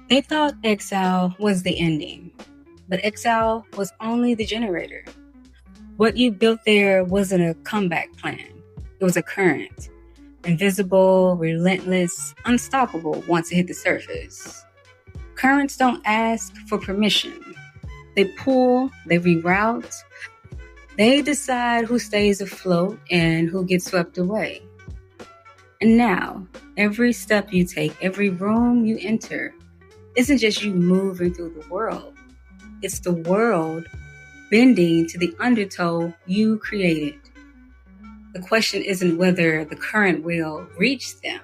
They thought exile was the ending, but exile was only the generator. What you built there wasn't a comeback plan. It was a current, invisible, relentless, unstoppable once it hit the surface. Currents don't ask for permission. They pull, they reroute, they decide who stays afloat and who gets swept away. And now, every step you take, every room you enter, isn't just you moving through the world. It's the world bending to the undertow you created. The question isn't whether the current will reach them.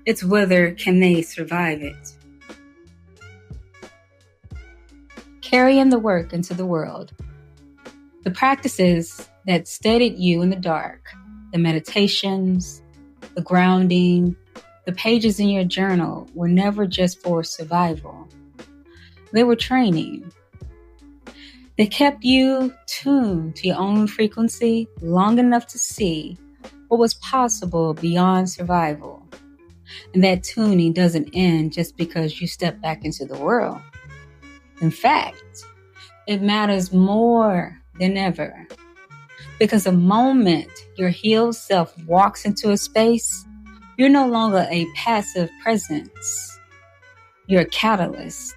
It's whether can they survive it. Carrying the work into the world. The practices that steadied you in the dark, the meditations, the grounding, the pages in your journal were never just for survival. They were training. They kept you tuned to your own frequency long enough to see what was possible beyond survival. And that tuning doesn't end just because you step back into the world. In fact, it matters more than ever. Because the moment your healed self walks into a space, you're no longer a passive presence. You're a catalyst.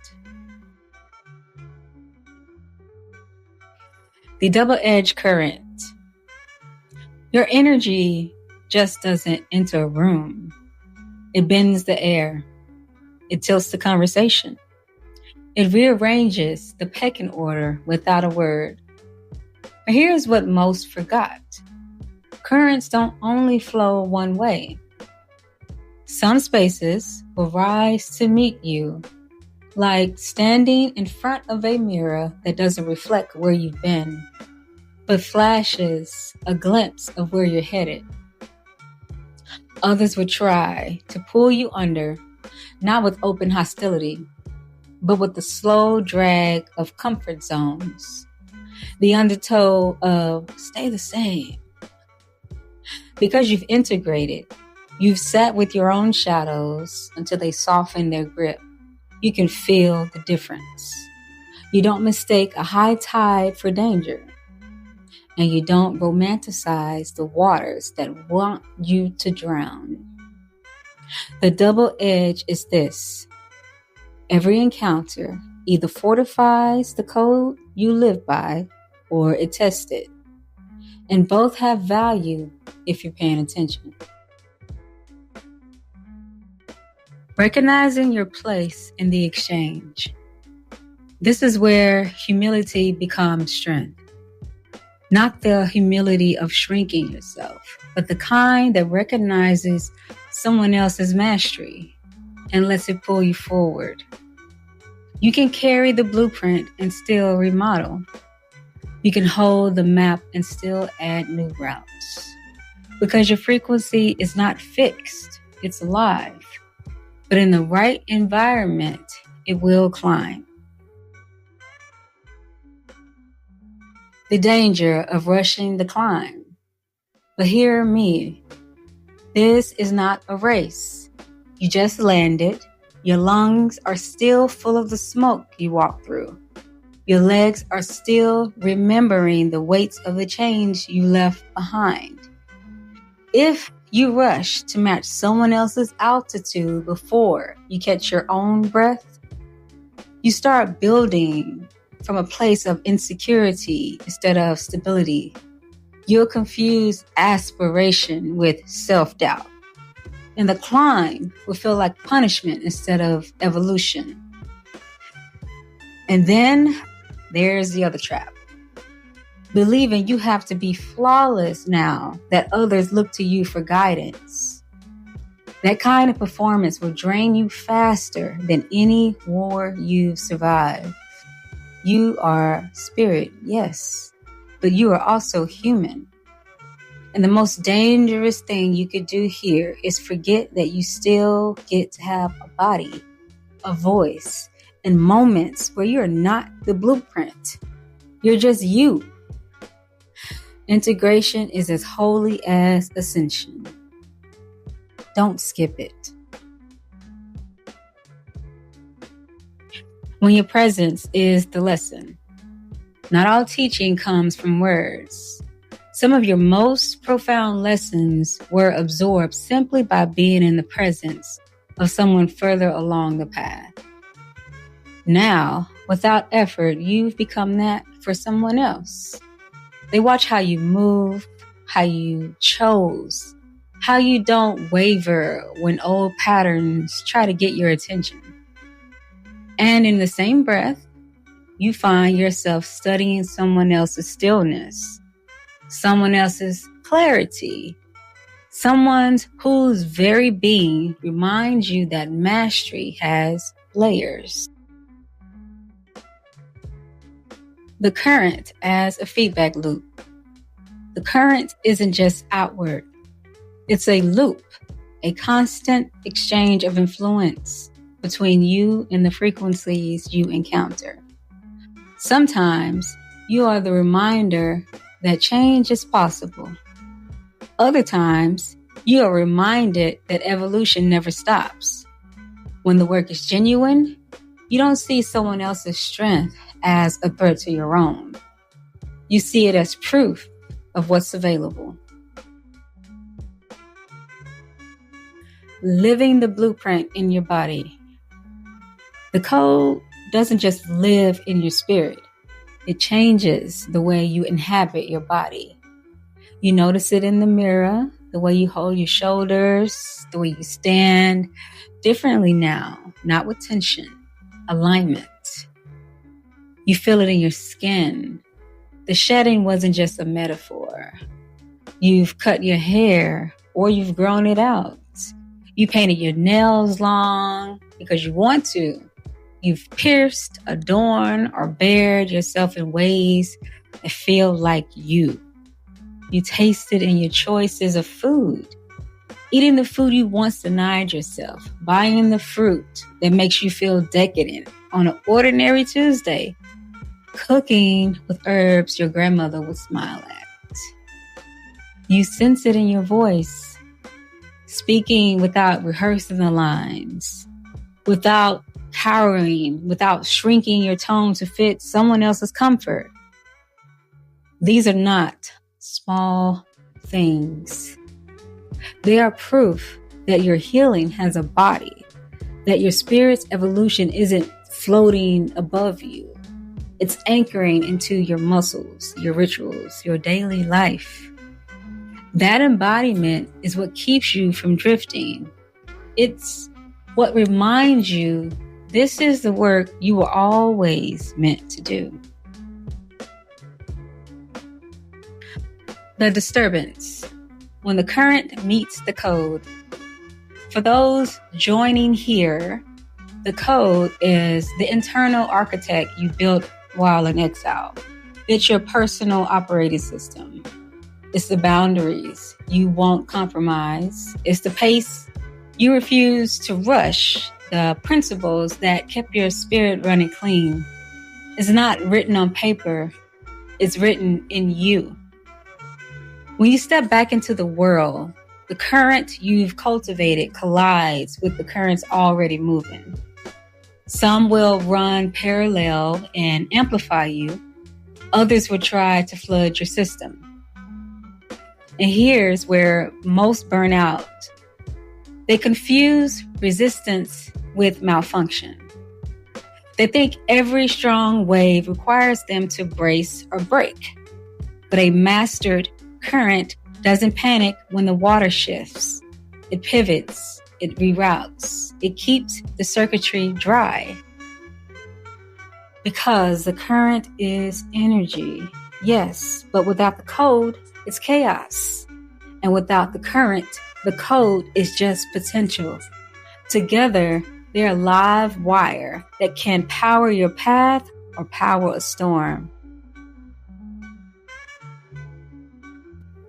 The double-edged current. Your energy just doesn't enter a room. It bends the air. It tilts the conversation. It rearranges the pecking order without a word. But here's what most forgot. Currents don't only flow one way. Some spaces will rise to meet you, like standing in front of a mirror that doesn't reflect where you've been, but flashes a glimpse of where you're headed. Others will try to pull you under, not with open hostility, but with the slow drag of comfort zones, the undertow of stay the same. Because you've integrated, you've sat with your own shadows until they soften their grip. You can feel the difference. You don't mistake a high tide for danger. And you don't romanticize the waters that want you to drown. The double edge is this. Every encounter either fortifies the code you live by or it tests it. And both have value if you're paying attention. Recognizing your place in the exchange. This is where humility becomes strength. Not the humility of shrinking yourself, but the kind that recognizes someone else's mastery and lets it pull you forward. You can carry the blueprint and still remodel. You can hold the map and still add new routes. Because your frequency is not fixed, it's alive. But in the right environment, it will climb. The danger of rushing the climb. But hear me, this is not a race. You just landed. Your lungs are still full of the smoke you walked through. Your legs are still remembering the weights of the chains you left behind. If you rush to match someone else's altitude before you catch your own breath, you start building from a place of insecurity instead of stability. You'll confuse aspiration with self-doubt. And the climb will feel like punishment instead of evolution. And then there's the other trap. Believing you have to be flawless now that others look to you for guidance. That kind of performance will drain you faster than any war you've survived. You are spirit, yes, but you are also human. And the most dangerous thing you could do here is forget that you still get to have a body, a voice, and moments where you're not the blueprint. You're just you. Integration is as holy as ascension. Don't skip it. when your presence is the lesson. Not all teaching comes from words. Some of your most profound lessons were absorbed simply by being in the presence of someone further along the path. Now, without effort, you've become that for someone else. They watch how you move, how you chose, how you don't waver when old patterns try to get your attention. And in the same breath, you find yourself studying someone else's stillness, someone else's clarity, someone whose very being reminds you that mastery has layers. The current as a feedback loop. The current isn't just outward. It's a loop, a constant exchange of influence between you and the frequencies you encounter. Sometimes you are the reminder that change is possible. Other times, you are reminded that evolution never stops. When the work is genuine, you don't see someone else's strength as a threat to your own. You see it as proof of what's available. Living the blueprint in your body. The code doesn't just live in your spirit. It changes the way you inhabit your body. You notice it in the mirror, the way you hold your shoulders, the way you stand differently now, not with tension, alignment. You feel it in your skin. The shedding wasn't just a metaphor. You've cut your hair or you've grown it out. You painted your nails long because you want to. You've pierced, adorned, or bared yourself in ways that feel like you. You tasted in your choices of food. Eating the food you once denied yourself. Buying the fruit that makes you feel decadent on an ordinary Tuesday. Cooking with herbs your grandmother would smile at. You sense it in your voice. Speaking without rehearsing the lines. Without cowering, without shrinking your tone to fit someone else's comfort. These are not small things. They are proof that your healing has a body, that your spirit's evolution isn't floating above you. It's anchoring into your muscles, your rituals, your daily life. That embodiment is what keeps you from drifting. It's what reminds you this is the work you were always meant to do. The disturbance. When the current meets the code. For those joining here, the code is the internal architect you built while in exile. It's your personal operating system. It's the boundaries you won't compromise. It's the pace you refuse to rush. The principles that kept your spirit running clean. It's not written on paper. It's written in you. When you step back into the world, the current you've cultivated collides with the currents already moving. Some will run parallel and amplify you. Others will try to flood your system. And here's where most burn out. They confuse resistance with malfunction. They think every strong wave requires them to brace or break. But a mastered current doesn't panic when the water shifts. It pivots, it reroutes, it keeps the circuitry dry. Because the current is energy, yes, but without the code, it's chaos. And without the current, the code is just potential. Together, they're a live wire that can power your path or power a storm.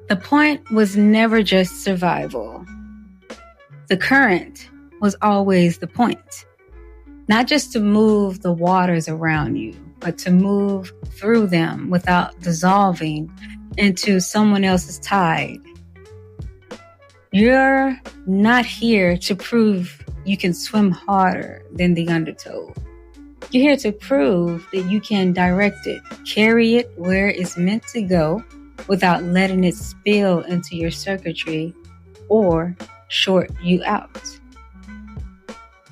The point was never just survival. The current was always the point. Not just to move the waters around you, but to move through them without dissolving into someone else's tide. You're not here to prove you can swim harder than the undertow. You're here to prove that you can direct it, carry it where it's meant to go without letting it spill into your circuitry or short you out.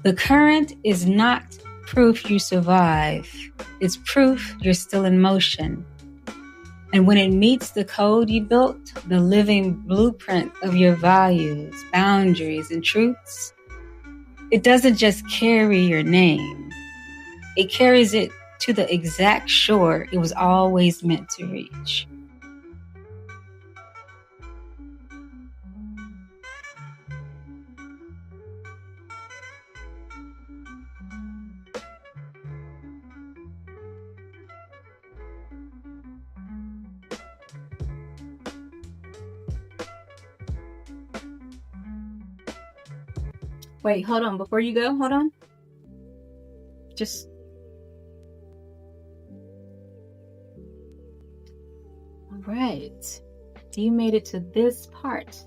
The current is not proof you survive. It's proof you're still in motion. And when it meets the code you built, the living blueprint of your values, boundaries, and truths, it doesn't just carry your name. It carries it to the exact shore it was always meant to reach. Wait, hold on. Before you go, hold on. Just... All right. You made it to this part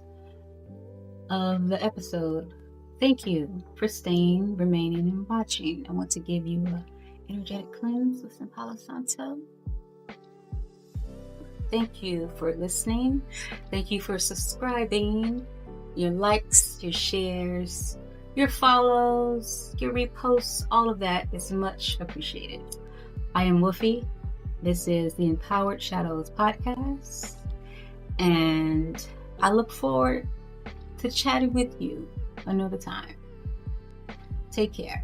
of the episode. Thank you for staying, remaining, and watching. I want to give you an energetic cleanse with some Palo Santo. Thank you for listening. Thank you for subscribing. Your likes, your shares, your follows, your reposts, all of that is much appreciated. I am Wolfie. This is the Empowered Shadows podcast. And I look forward to chatting with you another time. Take care.